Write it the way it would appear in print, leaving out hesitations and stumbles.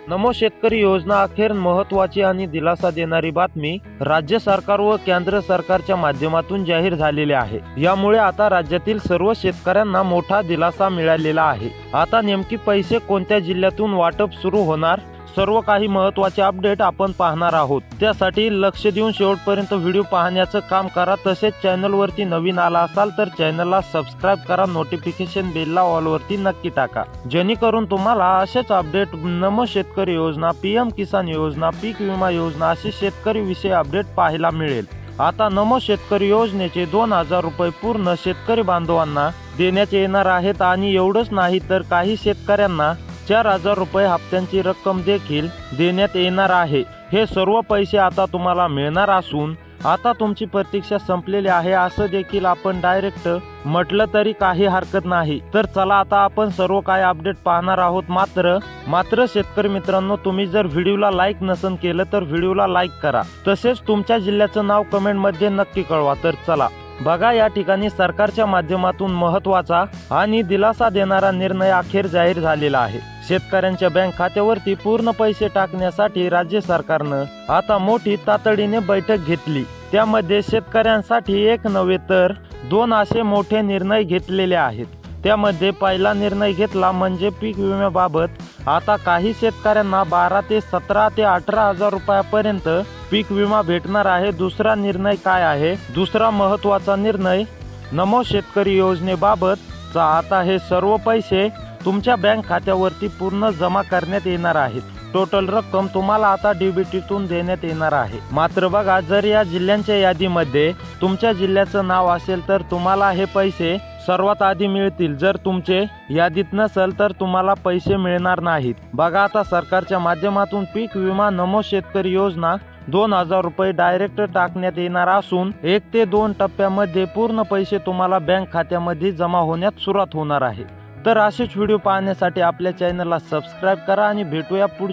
नमो शेतकरी योजना अखेर महत्त्वाची आणि दिलासा देणारी बातमी राज्य सरकार व केंद्र सरकारच्या माध्यमातून जाहीर झालेली आहे। यामुळे आता राज्यातील सर्व शेतकऱ्यांना मोठा दिलासा मिळालेला आहे। आता नेमकी पैसे कोणत्या जिल्ह्यातून वाटप सुरू होणार, सर्व काही महत्त्वाचे अपडेट आपण पाहणार आहोत। त्यासाठी लक्ष देऊन शेवटपर्यंत व्हिडिओ पाहण्याचं काम करा। तसेच चॅनलवरती नवीन आला असाल तर चॅनलला सबस्क्राइब करा, नोटिफिकेशन बेलला ऑल वरती नक्की टाका, जेणेकरून तुम्हाला असेच अपडेट नमो शेतकरी योजना, पीएम किसान योजना, पीक विमा योजना असे शेतकरी विषयी अपडेट पाहायला मिळेल। आता नमो शेतकरी योजनेचे 2000 रुपये पूर्ण शेतकरी बांधवांना देण्यात येणार आहेत आणि एवढंच नाही तर काही शेतकऱ्यांना 4000 रुपये हप्त्यांची रक्कम देखील देण्यात येणार आहे। हे सर्व पैसे आता तुम्हाला मिळणार असून आता तुमची प्रतीक्षा संपलेली आहे असं देखील आपण डायरेक्ट म्हटलं तरी काही हरकत नाही। तर चला आता आपण सर्व काही अपडेट पाहणार आहोत। मात्र शेतकरी मित्रांनो, तुम्ही जर व्हिडिओला लाईक नसन केलं तर व्हिडिओला लाईक करा, तसेच तुमच्या जिल्ह्याचं नाव कमेंट मध्ये नक्की कळवा। तर चला बघा, या ठिकाणी सरकारच्या माध्यमातून महत्त्वाचा आणि दिलासा देणारा निर्णय अखेर जाहीर झालेला आहे। शेतकऱ्यांच्या बँक खात्यावरती पूर्ण पैसे टाकण्यासाठी राज्य सरकारनं आता मोठी तातडीने बैठक घेतली। त्यामध्ये शेतकऱ्यांसाठी एक नव्हे तर 2 असे मोठे निर्णय घेतलेले आहेत। त्यामध्ये पहिला निर्णय घेतला म्हणजे पीक विम्याबाबत आता काही शेतकऱ्यांना 12 ते 17 ते 18,000 रुपयापर्यंत पीक विमा भेटणार आहे। दुसरा निर्णय काय आहे? दुसरा महत्त्वाचा निर्णय नमो शेतकरी योजनेबाबतचा आता हे सर्व पैसे तुमच्या बँक खात्यावरती पूर्ण जमा करण्यात येणार आहेत। टोटल रक्कम तुम्हाला आता डीबीटीतून देण्यात येणार आहे। मात्र बघा, जर या जिल्ह्यांच्या यादीमध्ये तुमच्या जिल्ह्याचं नाव असेल तर तुम्हाला हे पैसे सर्वात आधी मिळतील। जर तुमचे यादीत नसेल तर तुम्हाला पैसे मिळणार नाहीत। बघा, आता सरकारच्या माध्यमातून पीक विमा नमो शेतकरी योजना 2000 रुपये डायरेक्ट टाकण्यात येणार असून 1 ते 2 टप्प्यामध्ये पूर्ण पैसे तुम्हाला बँक खात्यामध्ये जमा होण्यास सुरुवात होणार आहे। तर असेच व्हिडिओ पाहण्यासाठी आपल्या चॅनलला सबस्क्राइब करा आणि भेटूया पुढच्या